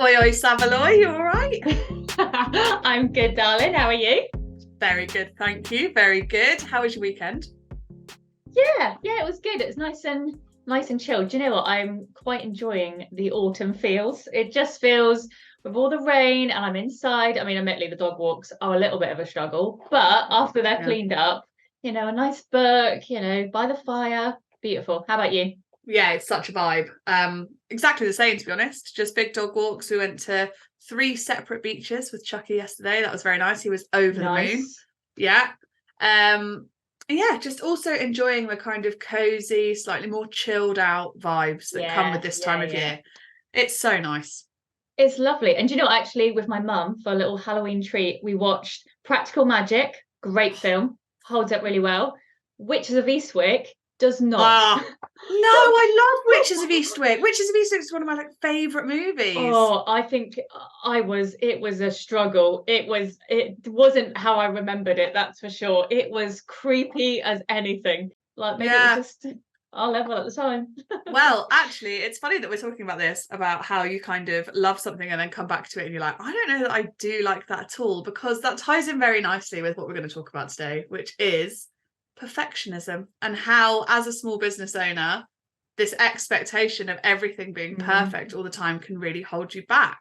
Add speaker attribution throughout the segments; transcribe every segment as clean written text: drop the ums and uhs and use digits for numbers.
Speaker 1: Oi, oi, Savaloy, you all right?
Speaker 2: I'm good, darling. How are you?
Speaker 1: Very good, thank you. Very good. How was your weekend?
Speaker 2: Yeah, it was good. It was nice and chilled. Do you know what? I'm quite enjoying the autumn feels. It just feels with all the rain and I'm inside. I mean, admittedly, the dog walks are a little bit of a struggle, but after they're
Speaker 1: Yeah.
Speaker 2: cleaned up, a nice book, by the fire, beautiful. How about you?
Speaker 1: Yeah, it's such a vibe. Exactly the same, to be honest. Just big dog walks. We went to 3 separate beaches with Chucky yesterday. That was very nice. He was over the moon.
Speaker 2: Nice.
Speaker 1: Yeah. Yeah, just also enjoying the kind of cozy, slightly more chilled out vibes that come with this time of year. It's so nice.
Speaker 2: It's lovely. And actually, with my mum for a little Halloween treat, we watched Practical Magic, great film, holds up really well. Witches of Eastwick does not.
Speaker 1: No, I love Witches of Eastwick. Witches of Eastwick is one of my favourite movies.
Speaker 2: Oh, I think it was a struggle. It wasn't how I remembered it, that's for sure. It was creepy as anything. Like maybe it was just our level at the time.
Speaker 1: Well, actually, it's funny that we're talking about this, about how you kind of love something and then come back to it and you're like, I don't know that I do like that at all, because that ties in very nicely with what we're going to talk about today, which is perfectionism, and how, as a small business owner, this expectation of everything being perfect all the time can really hold you back.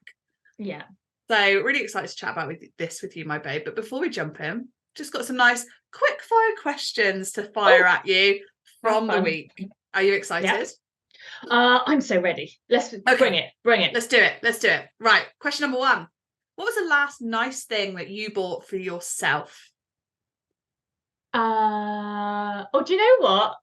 Speaker 2: Yeah.
Speaker 1: So really excited to chat about this with you, my babe. But before we jump in, just got some nice quick fire questions to fire at you from the week. Are you excited?
Speaker 2: Yeah. I'm so ready. Let's bring it.
Speaker 1: Let's do it. Right. Question number 1. What was the last nice thing that you bought for yourself?
Speaker 2: Do you know what?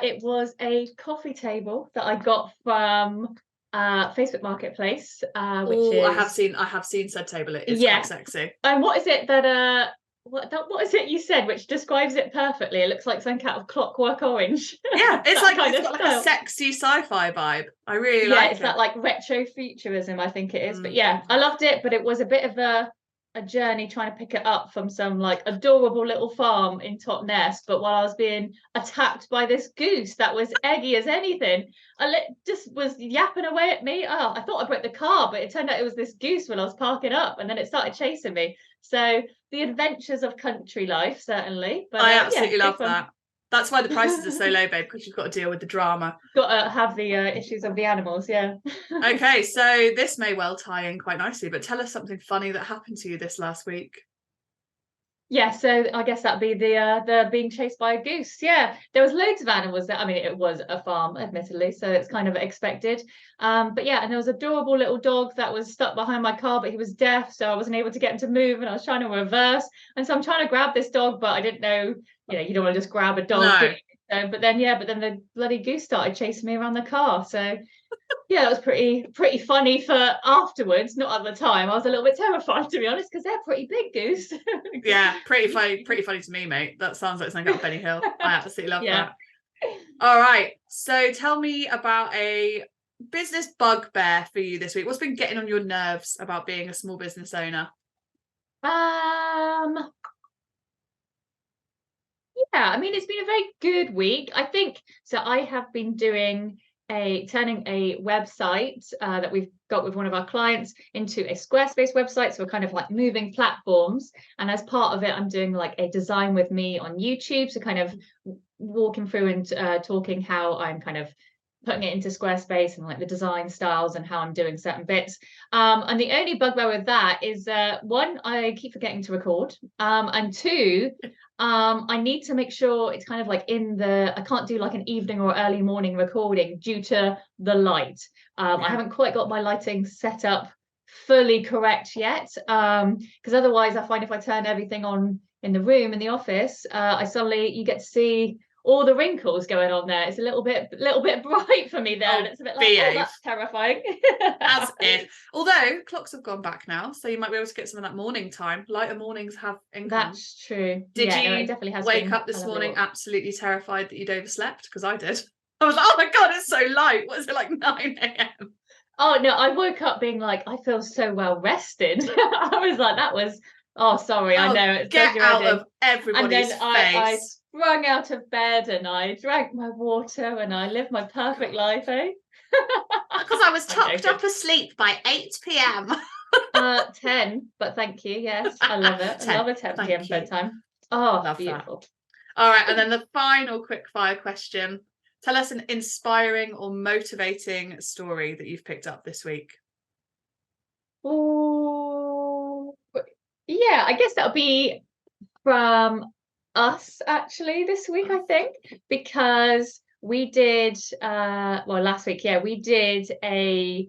Speaker 2: It was a coffee table that I got from Facebook Marketplace. Which is...
Speaker 1: I have seen said table. It is quite sexy.
Speaker 2: And what is it that what is it you said which describes it perfectly? It looks like something out of Clockwork Orange.
Speaker 1: Yeah, it's got like a sexy sci-fi vibe. I really like it.
Speaker 2: Yeah, it's that like retro futurism, I think it is. But yeah, I loved it, but it was a bit of a journey trying to pick it up from some like adorable little farm in Totnes, but while I was being attacked by this goose that was eggy as anything, just was yapping away at me. I thought I broke the car, but it turned out it was this goose when I was parking up, and then it started chasing me. So the adventures of country life, certainly. But
Speaker 1: I absolutely love that. That's why the prices are so low, babe, because you've got to deal with the drama.
Speaker 2: Got to have the issues of the animals, yeah.
Speaker 1: Okay, so this may well tie in quite nicely, but tell us something funny that happened to you this last week.
Speaker 2: Yeah, so I guess that'd be the being chased by a goose. Yeah, there was loads of animals there. I mean, it was a farm, admittedly, so it's kind of expected. But yeah, and there was an adorable little dog that was stuck behind my car, but he was deaf, so I wasn't able to get him to move, and I was trying to reverse. And so I'm trying to grab this dog, but I didn't know, you don't want to just grab a dog.
Speaker 1: No.
Speaker 2: So, but then the bloody goose started chasing me around the car. So yeah, that was pretty funny for afterwards, not at the time. I was a little bit terrified, to be honest, because they're pretty big goose.
Speaker 1: Yeah, pretty funny to me, mate. That sounds like something out of Benny Hill. I absolutely love that. All right, so tell me about a business bugbear for you this week. What's been getting on your nerves about being a small business owner?
Speaker 2: Yeah, I mean, it's been a very good week, I think. So I have been turning a website that we've got with one of our clients into a Squarespace website. So we're kind of like moving platforms. And as part of it, I'm doing like a design with me on YouTube. So kind of walking through and talking how I'm kind of putting it into Squarespace and like the design styles and how I'm doing certain bits. And the only bugbear with that is one, I keep forgetting to record. And two, I need to make sure it's kind of like I can't do like an evening or early morning recording due to the light. I haven't quite got my lighting set up fully correct yet. Because otherwise I find if I turn everything on in the room, in the office, you get to see all the wrinkles going on there. It's a little bit bright for me there. And it's a bit like, that's terrifying.
Speaker 1: As if. Although clocks have gone back now, so you might be able to get some of that morning time. Lighter mornings have income.
Speaker 2: That's true.
Speaker 1: Did you
Speaker 2: it definitely has
Speaker 1: wake up this morning absolutely terrified that you'd overslept? Because I did. I was like, oh my God, it's so light. What is it, like 9 a.m.?
Speaker 2: Oh no, I woke up being like, I feel so well rested. I was like, that was, sorry, I know. It's
Speaker 1: get out of everybody's face.
Speaker 2: I sprung out of bed and I drank my water and I lived my perfect life, eh?
Speaker 1: Because I was tucked up asleep by 8 p.m.
Speaker 2: 10, but thank you. Yes, I love it.
Speaker 1: 10.
Speaker 2: I love a 10
Speaker 1: Thank
Speaker 2: p.m.
Speaker 1: you.
Speaker 2: bedtime. Oh,
Speaker 1: Love
Speaker 2: beautiful.
Speaker 1: that. All right, and then the final quick fire question. Tell us an inspiring or motivating story that you've picked up this week.
Speaker 2: Oh, yeah, I guess that'll be from us actually this week, I think, because we did last week, we did a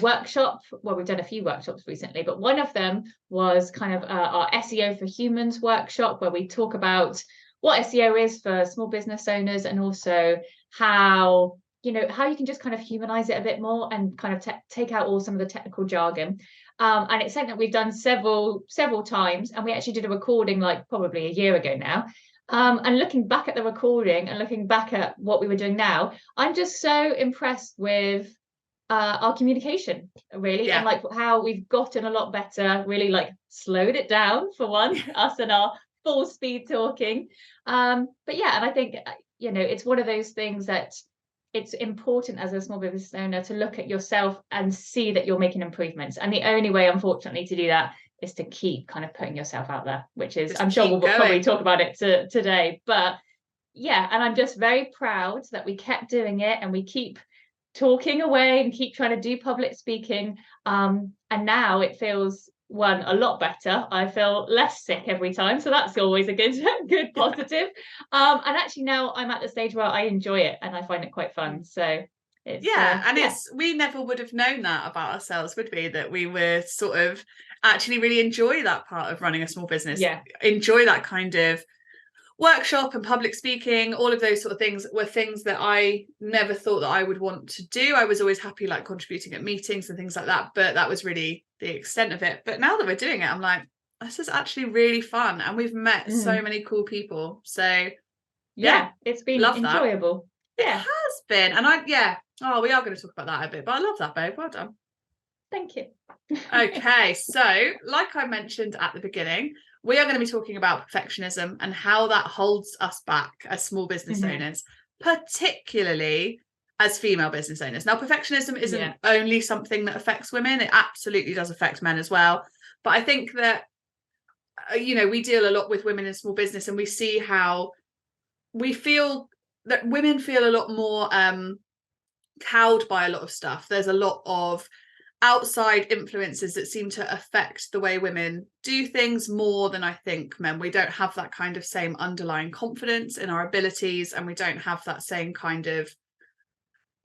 Speaker 2: workshop. Well, we've done a few workshops recently, but one of them was kind of our SEO for Humans workshop, where we talk about what SEO is for small business owners, and also how you can just kind of humanize it a bit more and kind of take out all some of the technical jargon. And it's something that we've done several times, and we actually did a recording like probably a year ago now. And looking back at the recording and looking back at what we were doing now, I'm just so impressed with our communication, really, and like how we've gotten a lot better, really like slowed it down for one, us and our full speed talking. But yeah, and I think, it's one of those things that it's important as a small business owner to look at yourself and see that you're making improvements. And the only way, unfortunately, to do that is to keep kind of putting yourself out there, which is, I'm sure we'll probably talk about it today. But yeah, and I'm just very proud that we kept doing it, and we keep talking away and keep trying to do public speaking. And now it feels a lot better. I feel less sick every time, so that's always a good positive. And actually now I'm at the stage where I enjoy it and I find it quite fun. So it's
Speaker 1: we never would have known that about ourselves, would we? That we were sort of actually really enjoy that part of running a small business. Enjoy that kind of workshop and public speaking. All of those sort of things were things that I never thought that I would want to do. I was always happy like contributing at meetings and things like that, but that was really the extent of it. But now that we're doing it, I'm like, this is actually really fun, and we've met so many cool people. So
Speaker 2: it's been enjoyable.
Speaker 1: It has been. And we are going to talk about that a bit, but I love that, babe. Well done.
Speaker 2: Thank you.
Speaker 1: Okay, so like I mentioned at the beginning, we are going to be talking about perfectionism and how that holds us back as small business owners, particularly as female business owners. Now, perfectionism isn't only something that affects women. It absolutely does affect men as well. But I think that, we deal a lot with women in small business, and we see how we feel that women feel a lot more cowed by a lot of stuff. There's a lot of outside influences that seem to affect the way women do things more than I think men. We don't have that kind of same underlying confidence in our abilities, and we don't have that same kind of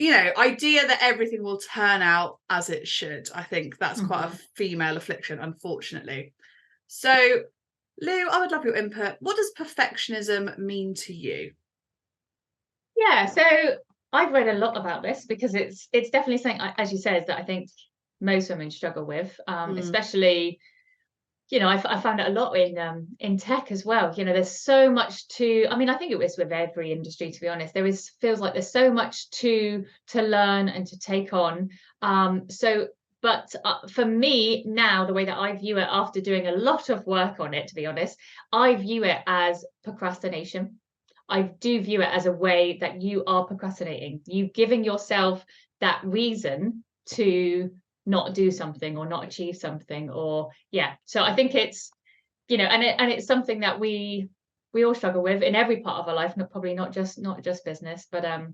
Speaker 1: idea that everything will turn out as it should. I think that's quite a female affliction, unfortunately. So Lou, I would love your input. What does perfectionism mean to you?
Speaker 2: Yeah, so I've read a lot about this because it's definitely something, as you said, that I think most women struggle with, especially, I found it a lot in tech as well. There's so much I think it was with every industry, to be honest. Feels like there's so much to learn and to take on. But for me now, the way that I view it after doing a lot of work on it, to be honest, I view it as procrastination. I do view it as a way that you are procrastinating. You giving yourself that reason to not do something or not achieve something, so I think it's and it's something that we all struggle with in every part of our life, probably not just business, but I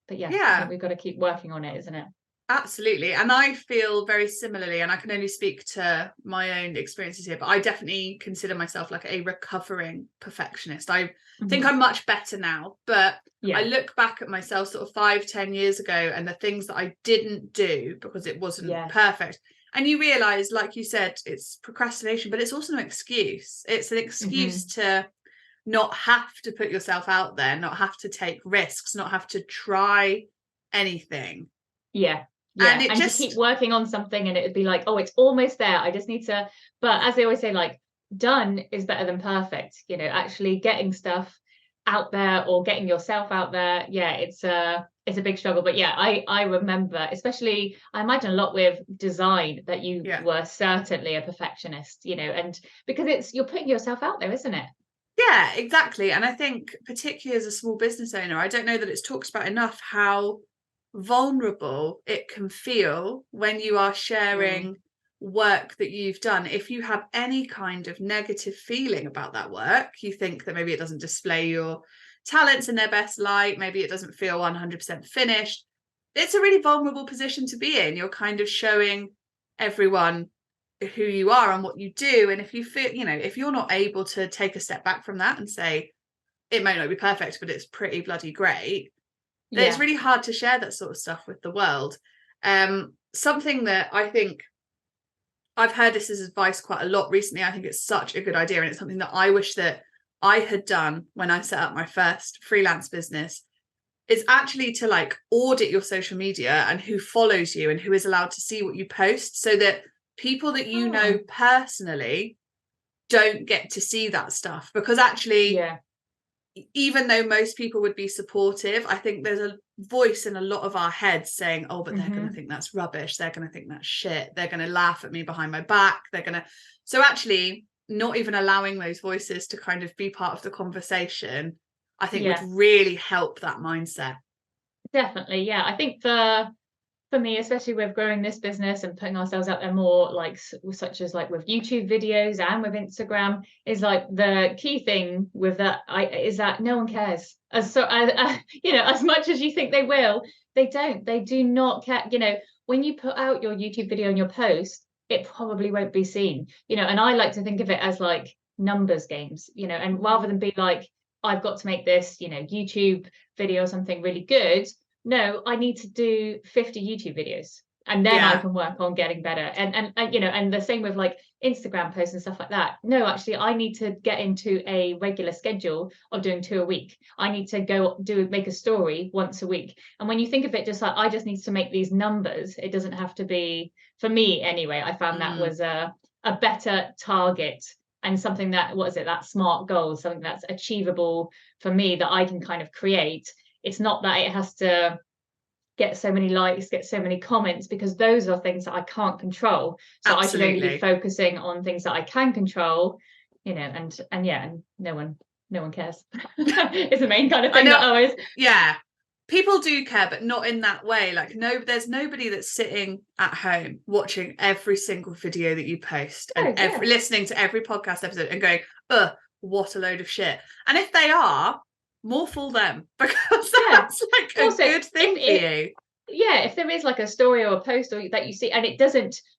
Speaker 2: think we've got to keep working on it, isn't it?
Speaker 1: Absolutely. And I feel very similarly, and I can only speak to my own experiences here, but I definitely consider myself like a recovering perfectionist. I think I'm much better now, but I look back at myself sort of 5-10 years ago and the things that I didn't do because it wasn't perfect. And you realize, like you said, it's procrastination, but it's also an excuse. It's an excuse to not have to put yourself out there, not have to take risks, not have to try anything.
Speaker 2: And to keep working on something, and it would be like, oh, it's almost there, I just need to. But as they always say, like, done is better than perfect. Actually getting stuff out there or getting yourself out there, it's a big struggle. But I remember, especially, I imagine a lot with design, that you were certainly a perfectionist, and because you're putting yourself out there, isn't it?
Speaker 1: Yeah, exactly. And I think particularly as a small business owner, I don't know that it's talked about enough how vulnerable it can feel when you are sharing work that you've done. If you have any kind of negative feeling about that work, you think that maybe it doesn't display your talents in their best light, maybe it doesn't feel 100% finished, it's a really vulnerable position to be in. You're kind of showing everyone who you are and what you do. And if you feel, if you're not able to take a step back from that and say, it may not be perfect, but it's pretty bloody great, then it's really hard to share that sort of stuff with the world. Something that I think I've heard this as advice quite a lot recently. I think it's such a good idea. And it's something that I wish that I had done when I set up my first freelance business, is actually to like audit your social media and who follows you and who is allowed to see what you post, so that people that you know personally don't get to see that stuff. Because actually, even though most people would be supportive, I think there's a voice in a lot of our heads saying, oh, but they're going to think that's rubbish. They're going to think that's shit. They're going to laugh at me behind my back. So actually not even allowing those voices to kind of be part of the conversation, I think would really help that mindset.
Speaker 2: Definitely. Yeah. I think for me, especially with growing this business and putting ourselves out there more, like such as like with YouTube videos and with Instagram, is like the key thing with that is that no one cares. As much as you think they will, they don't. They do not care. When you put out your YouTube video and your post, it probably won't be seen. And I like to think of it as like numbers games. And rather than be like, I've got to make this, YouTube video or something really good. No, I need to do 50 YouTube videos, and then I can work on getting better. And the same with like Instagram posts and stuff like that. No, actually, I need to get into a regular schedule of doing 2 a week. I need to make a story once a week. And when you think of it, just like, I just need to make these numbers. It doesn't have to be, for me anyway, I found that was a better target, and something that, that SMART goal, something that's achievable for me that I can kind of create. It's not that it has to get so many likes, get so many comments, because those are things that I can't control. So I should only be focusing on things that I can control, and no one cares. It's the main kind of thing that always.
Speaker 1: Yeah. People do care, but not in that way. Like, no, there's nobody that's sitting at home watching every single video that you post and listening to every podcast episode and going, what a load of shit. And if they are, more fool them, because that's like a good thing for you.
Speaker 2: Yeah, if there is like a story or a post or that you see and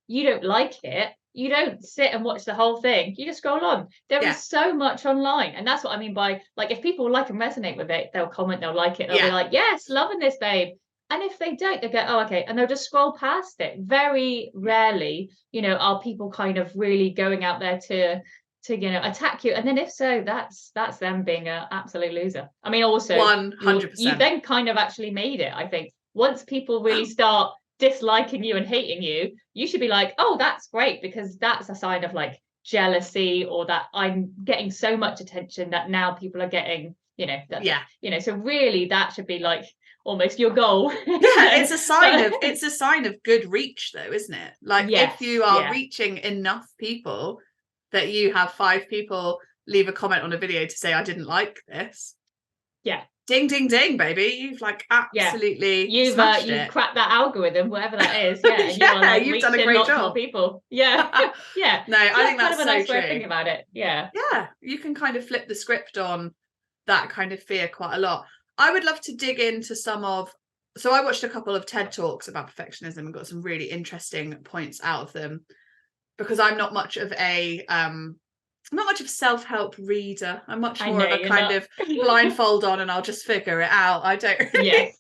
Speaker 2: you don't like it, you don't sit and watch the whole thing. You just scroll on. There is so much online, and that's what I mean by, like, if people like and resonate with it, they'll comment, they'll like it, they'll be like, yes, loving this, babe. And if they don't, they go, oh, okay, and they'll just scroll past it. Very rarely, are people kind of really going out there to attack you. And then if so, that's them being an absolute loser. I mean, also
Speaker 1: 100%.
Speaker 2: You then kind of actually made it. I think once people really start disliking you and hating you, you should be like, oh, that's great, because that's a sign of like jealousy, or that I'm getting so much attention that now people are getting, so really that should be like almost your goal.
Speaker 1: It's a sign of good reach though, isn't it? Like, if you are reaching enough people that you have 5 people leave a comment on a video to say, I didn't like this.
Speaker 2: Yeah.
Speaker 1: Ding, ding, ding, baby. You've like absolutely
Speaker 2: you've cracked that algorithm, whatever that is. Yeah. And
Speaker 1: yeah, you've done a great job.
Speaker 2: More people. Yeah. Yeah.
Speaker 1: No, I think that's
Speaker 2: kind of a nice way of thinking about it. Yeah.
Speaker 1: Yeah. You can kind of flip the script on that kind of fear quite a lot. I would love to dig into so I watched a couple of TED Talks about perfectionism and got some really interesting points out of them, because I'm not much of a self-help reader. I'm much more of a kind of blindfold on and I'll just figure it out. I don't really.
Speaker 2: Yes.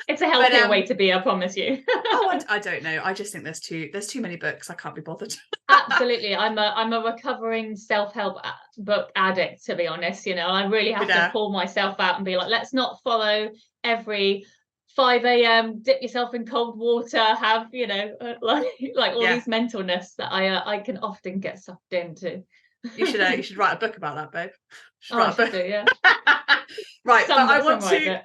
Speaker 2: It's a healthier way to be, I promise you.
Speaker 1: I don't know. I just think there's too many books. I can't be bothered.
Speaker 2: Absolutely. I'm a recovering self-help book addict, to be honest. I really have to pull myself out and be like, let's not follow every 5 a.m. dip yourself in cold water, have like all these mentalness that I can often get sucked into.
Speaker 1: You should write a book about that, babe.
Speaker 2: Yeah.
Speaker 1: Right, but I want to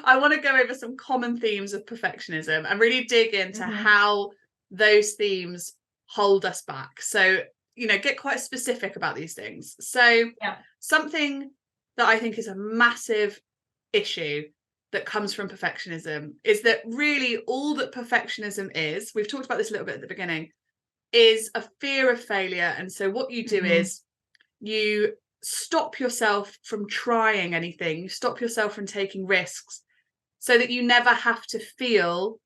Speaker 1: I want to go over some common themes of perfectionism and really dig into how those themes hold us back. So, get quite specific about these things. So something that I think is a massive issue that comes from perfectionism is that really all that perfectionism is, we've talked about this a little bit at the beginning, is a fear of failure. And so what you do is you stop yourself from trying anything, you stop yourself from taking risks so that you never have to feel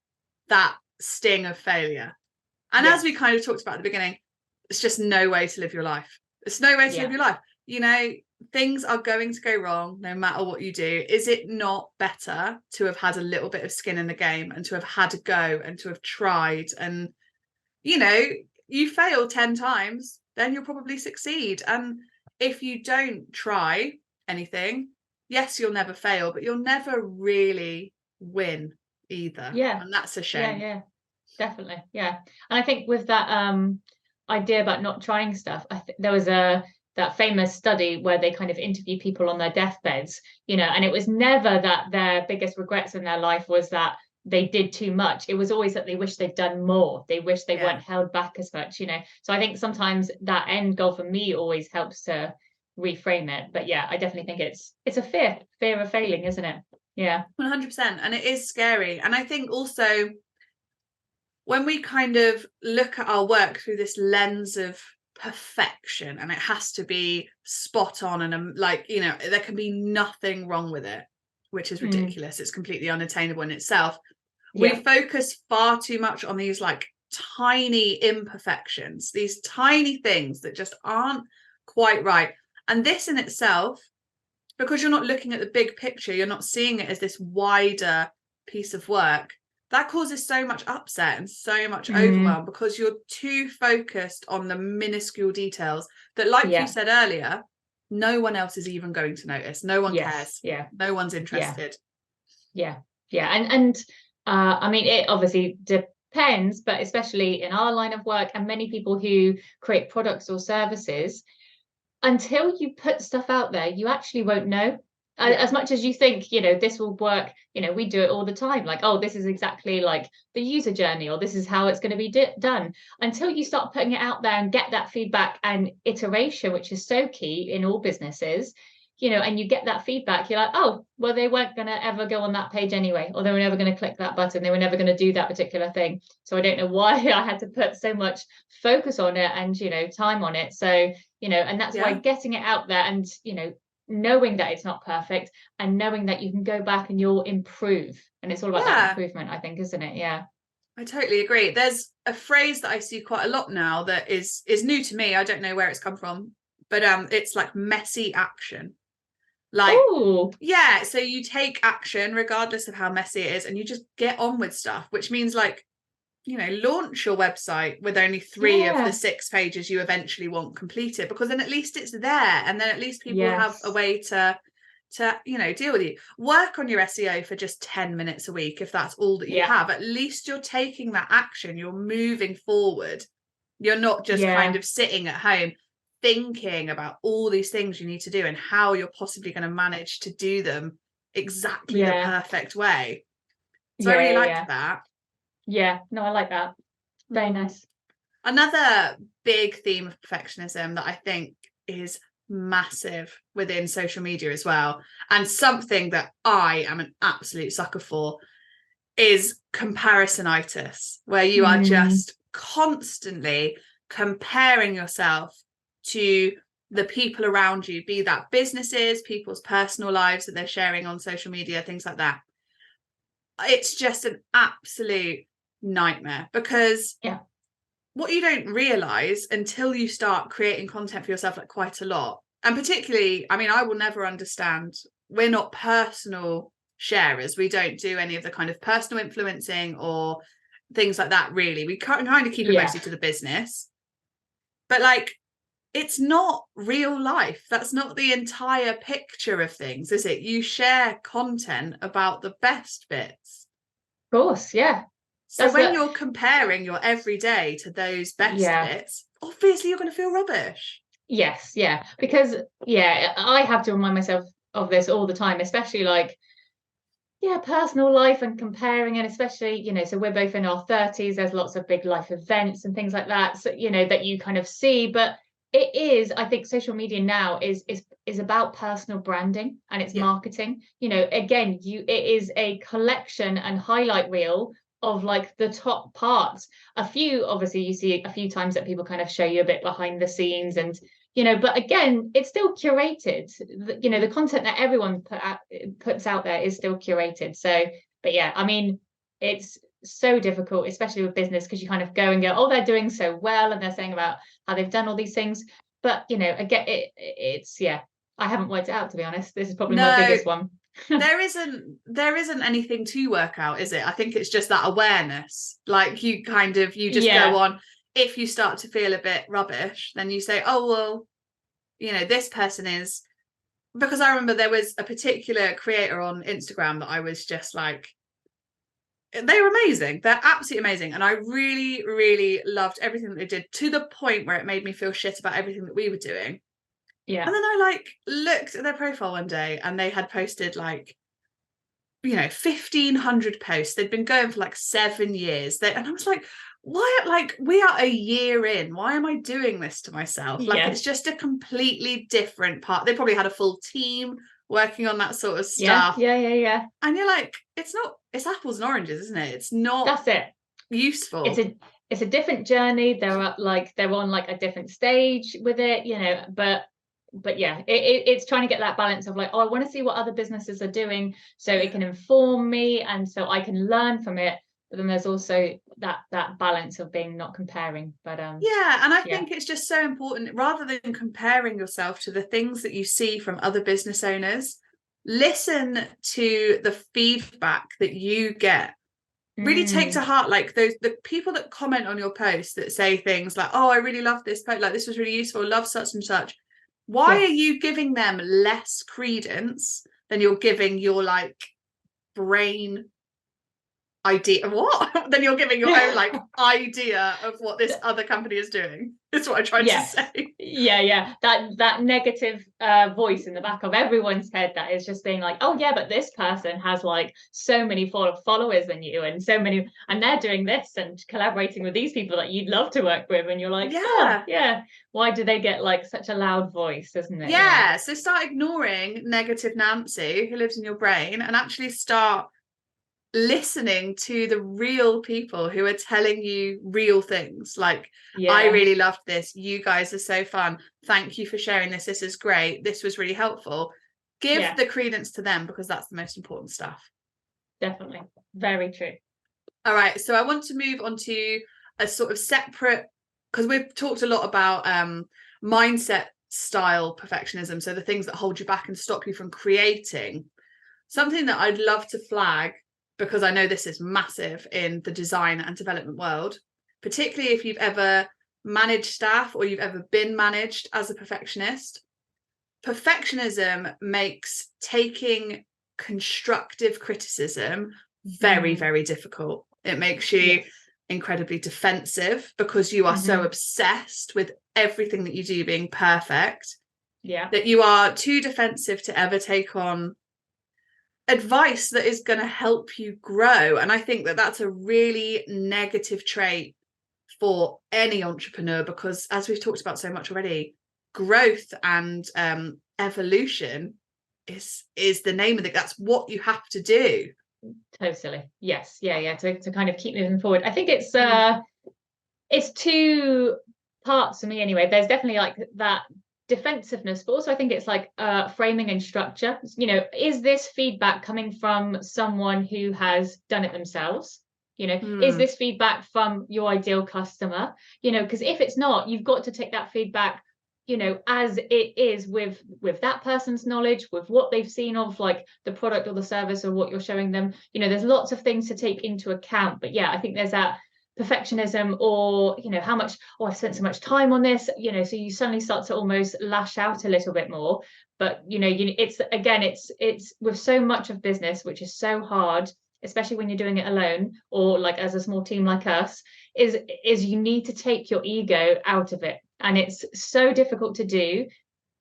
Speaker 1: that sting of failure. And as we kind of talked about at the beginning, it's just no way to live your life. It's no way to live your life. You know, things are going to go wrong no matter what you do. Is it not better to have had a little bit of skin in the game and to have had a go and to have tried? And, you know, you fail 10 times, then you'll probably succeed. And if you don't try anything, yes, you'll never fail, but you'll never really win either.
Speaker 2: Yeah.
Speaker 1: And that's a shame.
Speaker 2: Yeah, definitely. Yeah. And I think with that idea about not trying stuff, there was that famous study where they kind of interview people on their deathbeds, you know, and it was never that their biggest regrets in their life was that they did too much. It was always that they wish they'd done more. They wish they weren't held back as much, you know. So I think sometimes that end goal for me always helps to reframe it. But yeah, I definitely think it's a fear of failing, isn't it? Yeah.
Speaker 1: 100%. And it is scary. And I think also when we kind of look at our work through this lens of perfection, and it has to be spot on, and like, you know, there can be nothing wrong with it, which is ridiculous. It's completely unattainable in itself. We focus far too much on these like tiny imperfections, these tiny things that just aren't quite right. And this in itself, because you're not looking at the big picture, you're not seeing it as this wider piece of work, that causes so much upset and so much overwhelm, because you're too focused on the minuscule details that, like you said earlier, no one else is even going to notice. No one cares. No one's interested.
Speaker 2: And I mean, it obviously depends, but especially in our line of work and many people who create products or services, until you put stuff out there, you actually won't know. As much as you think, you know, this will work, you know, we do it all the time. Like, oh, this is exactly like the user journey, or this is how it's going to be done. Until you start putting it out there and get that feedback and iteration, which is so key in all businesses, you know, and you get that feedback, you're like, oh, well, they weren't going to ever go on that page anyway, or they were never going to click that button. They were never going to do that particular thing. So I don't know why I had to put so much focus on it and, you know, time on it. So, you know, and that's why getting it out there and, you know, knowing that it's not perfect and knowing that you can go back and you'll improve. And it's all about that improvement, I think, isn't it? Yeah.
Speaker 1: I totally agree. There's a phrase that I see quite a lot now that is new to me. I don't know where it's come from, but it's like messy action. Like, so you take action regardless of how messy it is, and you just get on with stuff, which means, like, you know, launch your website with only 3 of the 6 pages you eventually want completed, because then at least it's there, and then at least people have a way to you know, deal with you. Work on your SEO for just 10 minutes a week if that's all that you have. At least you're taking that action, you're moving forward. You're not just kind of sitting at home thinking about all these things you need to do and how you're possibly going to manage to do them exactly the perfect way. So I really like that.
Speaker 2: Yeah, no, I like that. Very nice.
Speaker 1: Another big theme of perfectionism that I think is massive within social media as well, and something that I am an absolute sucker for, is comparisonitis, where you are just constantly comparing yourself to the people around you, be that businesses, people's personal lives that they're sharing on social media, things like that. It's just an absolute nightmare, because what you don't realize until you start creating content for yourself, like quite a lot, and particularly, I mean, I will never understand, we're not personal sharers, we don't do any of the kind of personal influencing or things like that, really. We kind of keep it mostly to the business, but like, it's not real life. That's not the entire picture of things, is it? You share content about the best bits.
Speaker 2: Of course, yeah.
Speaker 1: So when you're comparing your everyday to those best bits, obviously you're going to feel rubbish.
Speaker 2: Yes, yeah. Because, I have to remind myself of this all the time, especially like, personal life and comparing, and especially, you know, so we're both in our 30s, there's lots of big life events and things like that, so, you know, that you kind of see, but it is, I think social media now is about personal branding and it's marketing. You know, again, it is a collection and highlight reel of like the top parts. Obviously you see a few times that people kind of show you a bit behind the scenes, and you know, but again, it's still curated. You know, the content that everyone puts out there is still curated. So, but yeah, I mean, it's so difficult, especially with business, because you kind of go and go, oh, they're doing so well, and they're saying about how they've done all these things. But you know, again, it's I haven't worked it out, to be honest. This is probably my biggest one.
Speaker 1: there isn't anything to work out, is it? I think it's just that awareness. Like you just go on. If you start to feel a bit rubbish, then you say, oh well, you know, this person is, because I remember there was a particular creator on Instagram that I was just like, they were amazing. They're absolutely amazing. And I really, really loved everything that they did, to the point where it made me feel shit about everything that we were doing.
Speaker 2: Yeah.
Speaker 1: And then I like looked at their profile one day and they had posted like, you know, 1,500 posts. They'd been going for like 7 years. And I was like, why, like, we are a year in. Why am I doing this to myself? Like, it's just a completely different part. They probably had a full team working on that sort of stuff.
Speaker 2: Yeah.
Speaker 1: And you're like, it's apples and oranges, isn't it? It's not.
Speaker 2: That's it.
Speaker 1: Useful.
Speaker 2: It's a different journey. They're on like a different stage with it, you know, but yeah, it's trying to get that balance of like, oh, I want to see what other businesses are doing so it can inform me and so I can learn from it. But then there's also that balance of being not comparing. But
Speaker 1: yeah, and I think it's just so important, rather than comparing yourself to the things that you see from other business owners, listen to the feedback that you get. Really take to heart, like the people that comment on your post that say things like, oh, I really love this post, like this was really useful, love such and such. Why are you giving them less credence than you're giving your like brain idea? What? Then you're giving your own like idea of what this other company is doing. That's what I tried to say.
Speaker 2: Yeah. That negative voice in the back of everyone's head that is just being like, oh yeah, but this person has like so many followers than you, and so many, and they're doing this and collaborating with these people that you'd love to work with, and you're like, why do they get like such a loud voice, isn't it?
Speaker 1: Yeah. So start ignoring negative Nancy who lives in your brain and actually start listening to the real people who are telling you real things like, I really loved this, you guys are so fun, thank you for sharing this is great, this was really helpful. Give the credence to them, because that's the most important stuff.
Speaker 2: Definitely. Very true.
Speaker 1: All right, so I want to move on to a sort of separate, because we've talked a lot about mindset style perfectionism, so the things that hold you back and stop you from creating. Something that I'd love to flag, because I know this is massive in the design and development world, particularly if you've ever managed staff or you've ever been managed as a perfectionist. Perfectionism makes taking constructive criticism very, very difficult. It makes you incredibly defensive, because you are so obsessed with everything that you do being perfect, that you are too defensive to ever take on advice that is going to help you grow. And I think that that's a really negative trait for any entrepreneur, because as we've talked about so much already, growth and evolution is the name of it. That's what you have to do. Totally.
Speaker 2: Yes. Yeah. To kind of keep moving forward. I think it's two parts for me anyway. There's definitely like that defensiveness, but also I think it's like framing and structure. You know, is this feedback coming from someone who has done it themselves? You know, is this feedback from your ideal customer? You know, because if it's not, you've got to take that feedback, you know, as it is with that person's knowledge, with what they've seen of like the product or the service or what you're showing them. You know, there's lots of things to take into account. But yeah, I think there's that perfectionism, or you know, how much, oh, I've spent so much time on this, you know, so you suddenly start to almost lash out a little bit more. But you know, it's with so much of business, which is so hard, especially when you're doing it alone or like as a small team like us, is you need to take your ego out of it, and it's so difficult to do,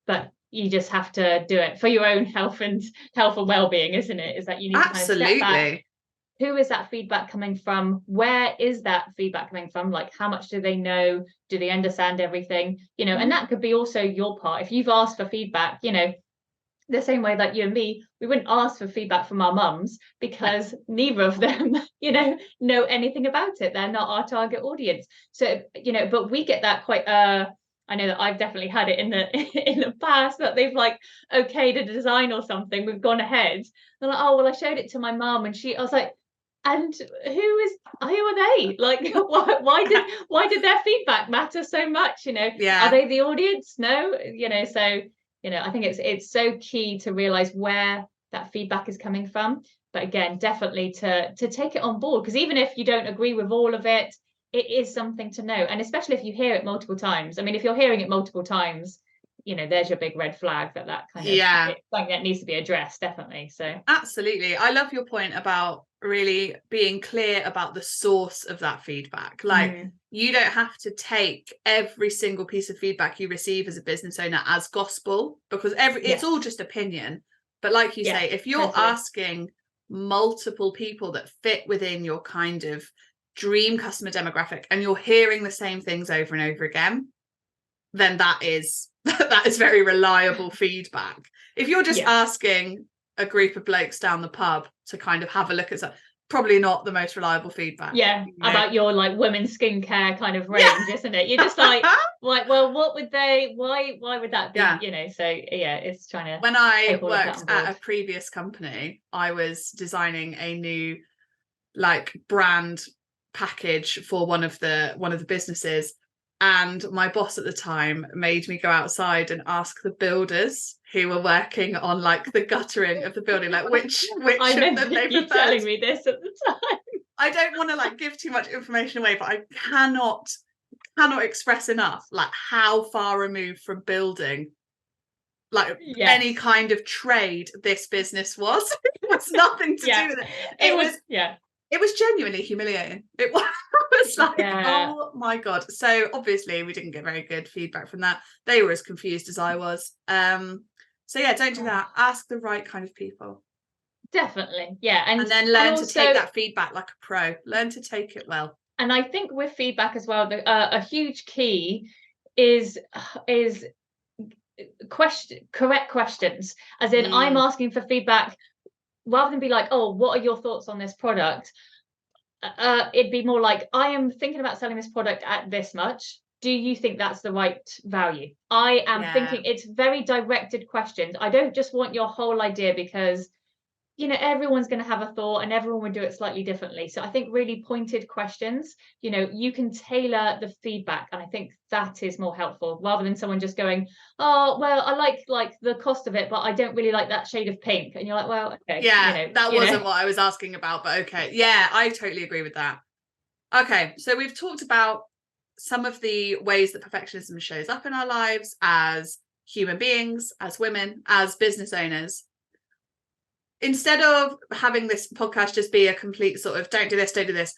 Speaker 2: but you just have to do it for your own health and well-being, isn't it? Is that you need to kind of step back who is that feedback coming from? Where is that feedback coming from? Like, how much do they know? Do they understand everything? You know, and that could be also your part. If you've asked for feedback, you know, the same way that you and me, we wouldn't ask for feedback from our mums because neither of them, you know anything about it. They're not our target audience. So, you know, but we get that quite, I know that I've definitely had it in the past that they've like okayed a design or something. We've gone ahead. They're like, oh, well, I showed it to my mum and I was like, and who are they? Like, why did their feedback matter so much? You know, are they the audience? No, you know, so, you know, I think it's so key to realize where that feedback is coming from. But again, definitely to take it on board, because even if you don't agree with all of it, it is something to know. And especially if you hear it multiple times. I mean, if you're hearing it multiple times, you know, there's your big red flag that kind of something that needs to be addressed, definitely. So
Speaker 1: absolutely. I love your point about really being clear about the source of that feedback. Like, you don't have to take every single piece of feedback you receive as a business owner as gospel, because it's all just opinion. But like you say, if you're asking multiple people that fit within your kind of dream customer demographic and you're hearing the same things over and over again, then that is very reliable feedback. If you're just asking a group of blokes down the pub to kind of have a look at something, probably not the most reliable feedback.
Speaker 2: About your like women's skincare kind of range, isn't it? You're just like well, what would they, why would that be? You know, so it's trying to,
Speaker 1: when I worked at a previous company, I was designing a new like brand package for one of the businesses, and my boss at the time made me go outside and ask the builders who were working on like the guttering of the building, like which
Speaker 2: I remember
Speaker 1: of them they
Speaker 2: you
Speaker 1: preferred.
Speaker 2: telling me this at the time.
Speaker 1: I don't want to like give too much information away, but I cannot express enough like how far removed from building like any kind of trade this business was. It was nothing to do with it. It was genuinely humiliating. It was like, oh my God. So obviously we didn't get very good feedback from that. They were as confused as I was. So yeah, don't do that. Ask the right kind of people.
Speaker 2: Definitely. Yeah. And
Speaker 1: then learn to take that feedback like a pro. Learn to take it well.
Speaker 2: And I think with feedback as well, a huge key is correct questions. As in, I'm asking for feedback rather than be like, oh, what are your thoughts on this product? It'd be more like, I am thinking about selling this product at this much. Do you think that's the right value? I am thinking, it's very directed questions. I don't just want your whole idea, because, you know, everyone's going to have a thought and everyone would do it slightly differently. So I think really pointed questions, you know, you can tailor the feedback. And I think that is more helpful, rather than someone just going, oh, well, I like the cost of it, but I don't really like that shade of pink. And you're like, well, okay.
Speaker 1: That wasn't what I was asking about, but okay. Yeah, I totally agree with that. Okay, so we've talked about some of the ways that perfectionism shows up in our lives as human beings, as women, as business owners. Instead of having this podcast just be a complete sort of don't do this,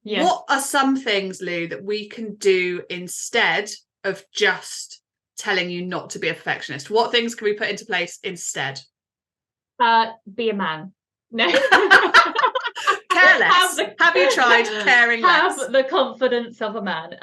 Speaker 1: what are some things, Lou, that we can do instead of just telling you not to be a perfectionist? What things can we put into place instead?
Speaker 2: Be a man. No.
Speaker 1: Care less. Have you tried caring less?
Speaker 2: Have the confidence of a man.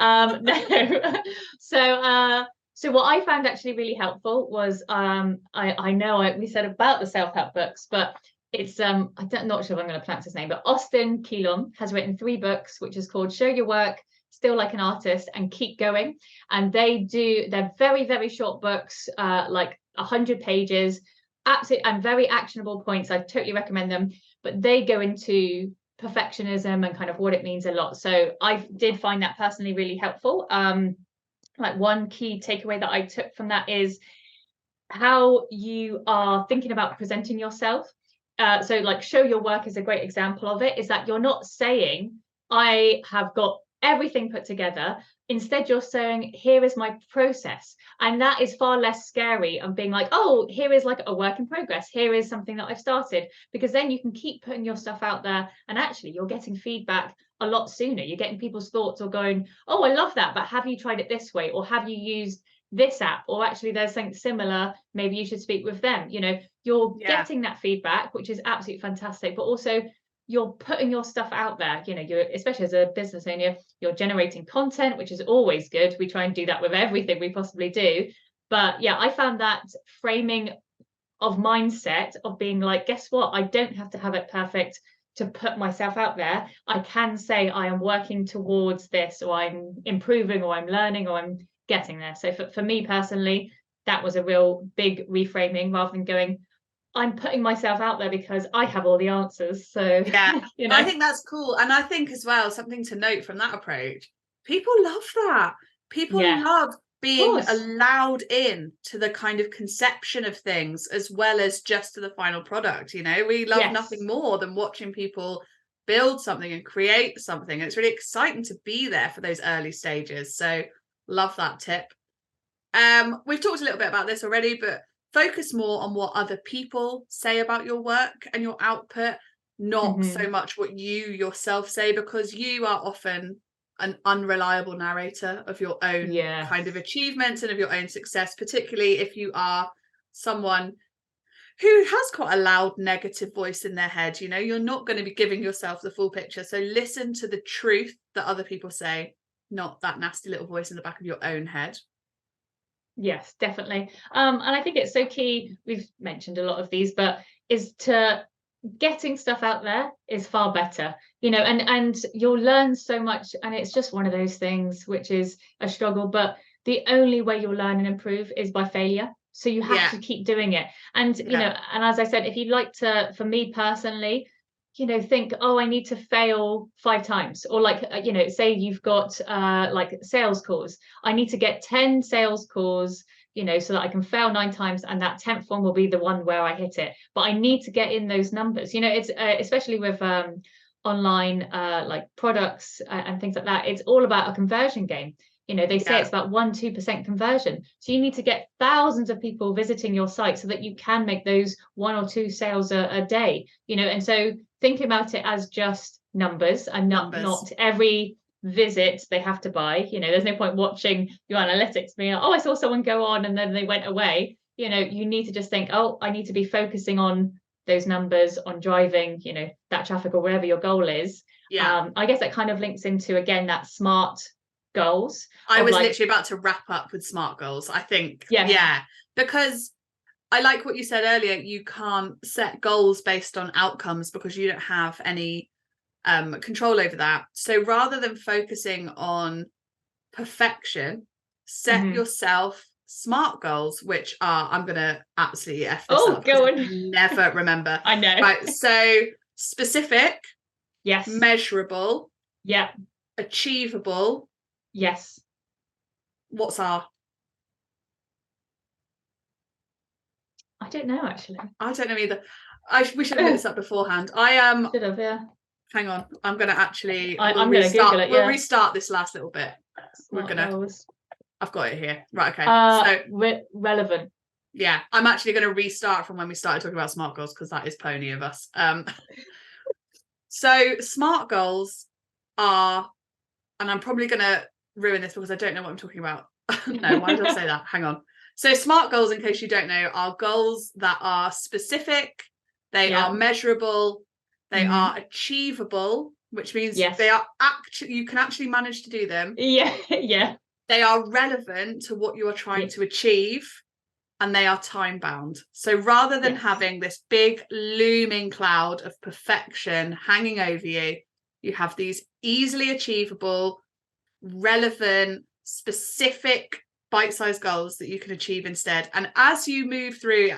Speaker 2: No. So what I found actually really helpful was, I know we said about the self-help books, but it's I'm not sure if I'm going to pronounce his name, but Austin Keelon has written 3 books, which is called Show Your Work, Still Like an Artist, and Keep Going. And they're very, very short books, like 100 pages, absolutely, and very actionable points. I totally recommend them. But they go into perfectionism and kind of what it means a lot. So I did find that personally really helpful. Like one key takeaway that I took from that is how you are thinking about presenting yourself. So like Show Your Work is a great example of it, is that you're not saying, I have got everything put together. Instead, you're saying, here is my process. And that is far less scary and being like, oh, here is like a work in progress. Here is something that I've started, because then you can keep putting your stuff out there. And actually, you're getting feedback a lot sooner. You're getting people's thoughts, or going, oh, I love that, but have you tried it this way? Or have you used this app? Or actually, there's something similar. Maybe you should speak with them. You know, you're getting that feedback, which is absolutely fantastic. But also, you're putting your stuff out there. You're, especially as a business owner, you're generating content, which is always good. We try and do that with everything we possibly do. But yeah, I found that framing of mindset of being like, guess what? I don't have to have it perfect to put myself out there. I can say I am working towards this, or I'm improving, or I'm learning, or I'm getting there. So for me personally, that was a real big reframing, rather than going, I'm putting myself out there because I have all the answers. So
Speaker 1: yeah, I think that's cool. And I think as well, something to note from that approach, people love that. People love being allowed in to the kind of conception of things, as well as just to the final product. We love nothing more than watching people build something and create something. And it's really exciting to be there for those early stages. So love that tip. We've talked a little bit about this already, but focus more on what other people say about your work and your output, not so much what you yourself say, because you are often an unreliable narrator of your own kind of achievements and of your own success, particularly if you are someone who has quite a loud negative voice in their head. You're not going to be giving yourself the full picture. So listen to the truth that other people say, not that nasty little voice in the back of your own head.
Speaker 2: Yes, definitely. And I think it's so key, we've mentioned a lot of these, but is to getting stuff out there is far better, and you'll learn so much. And it's just one of those things which is a struggle, but the only way you'll learn and improve is by failure. So you have to keep doing it. And and as I said, if you'd like to, for me personally, think, oh, I need to fail 5 times, or say you've got like sales calls, I need to get 10 sales calls, so that I can fail 9 times, and that 10th one will be the one where I hit it. But I need to get in those numbers. It's especially with online like products and things like that, it's all about a conversion game. They say it's about 1-2% conversion. So you need to get thousands of people visiting your site so that you can make those 1 or 2 sales a day, and so thinking about it as just numbers, and not every visit they have to buy. There's no point watching your analytics being, oh, I saw someone go on and then they went away. You need to just think, oh, I need to be focusing on those numbers, on driving, that traffic, or whatever your goal is. I guess that kind of links into, again, that SMART goals.
Speaker 1: I was literally about to wrap up with SMART goals, I think. Because I like what you said earlier, you can't set goals based on outcomes because you don't have any control over that. So rather than focusing on perfection, set yourself SMART goals, which are, I'm gonna absolutely F this up.
Speaker 2: Go on.
Speaker 1: Never remember.
Speaker 2: I know.
Speaker 1: Right, so specific,
Speaker 2: yes,
Speaker 1: measurable, achievable,
Speaker 2: yes.
Speaker 1: What's our?
Speaker 2: I don't know, actually.
Speaker 1: I don't know either. We should have looked this up beforehand.
Speaker 2: Should have,
Speaker 1: Hang on, I'm gonna actually.
Speaker 2: I'm gonna Google it.
Speaker 1: We'll restart this last little bit. I've got it here. Right. Okay.
Speaker 2: So relevant.
Speaker 1: Yeah, I'm actually going to restart from when we started talking about SMART goals, because that is pony of us. So SMART goals are, and I'm probably going to ruin this because I don't know what I'm talking about. No, why did I say that? Hang on. So SMART goals, in case you don't know, are goals that are specific, they are measurable, they are achievable, which means they are you can actually manage to do them. They are relevant to what you are trying to achieve, and they are time bound. So rather than having this big looming cloud of perfection hanging over you, you have these easily achievable, relevant, specific bite-sized goals that you can achieve instead. And as you move through,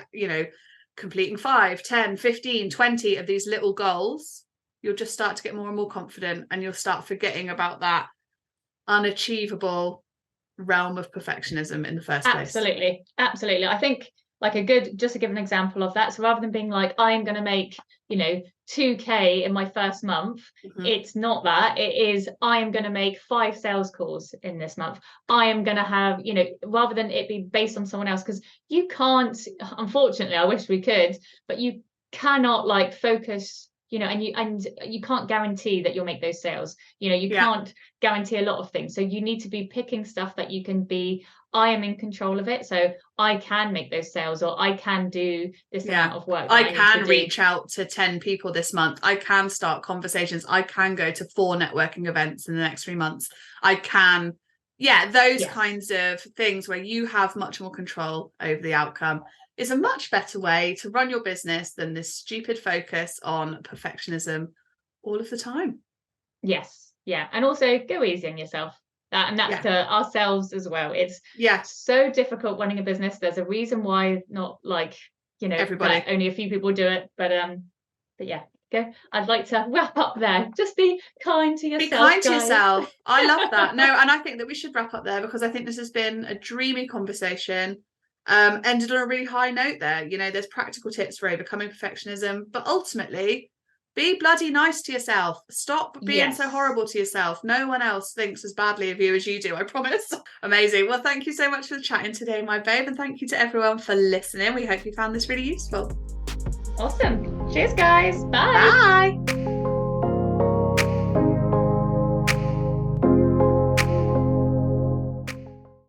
Speaker 1: completing 5, 10, 15, 20 of these little goals, you'll just start to get more and more confident, and you'll start forgetting about that unachievable realm of perfectionism in the first place.
Speaker 2: Absolutely. I think, just to give an example of that, so rather than being like, I'm going to make 2k in my first month, it's not that. It is, I am going to make 5 sales calls in this month. I am going to have, rather than it be based on someone else, because you can't, unfortunately, I wish we could, but you cannot focus you know, and you can't guarantee that you'll make those sales. You know, you
Speaker 1: Yeah.
Speaker 2: can't guarantee a lot of things. So you need to be picking stuff that you can be, I am in control of it. So I can make those sales, or I can do this amount of work.
Speaker 1: I can reach out to 10 people this month. I can start conversations. I can go to 4 networking events in the next 3 months. I can, those kinds of things where you have much more control over the outcome is a much better way to run your business than this stupid focus on perfectionism all of the time.
Speaker 2: Yes. Yeah. And also go easy on yourself. And that's to ourselves as well. It's so difficult running a business. There's a reason why not, like, you know,
Speaker 1: everybody,
Speaker 2: only a few people do it. But yeah. Okay. I'd like to wrap up there. Just be kind to yourself.
Speaker 1: Be kind to
Speaker 2: guys.
Speaker 1: yourself. I love that. No, and I think that we should wrap up there, because I think this has been a dreamy conversation. Ended on a really high note there. You know, there's practical tips for overcoming perfectionism, but ultimately, be bloody nice to yourself. Stop being so horrible to yourself. No one else thinks as badly of you as you do, I promise. Amazing. Well, thank you so much for chatting today, my babe, and thank you to everyone for listening. We hope you found this really useful.
Speaker 2: Awesome. Cheers, guys. Bye.
Speaker 1: Bye.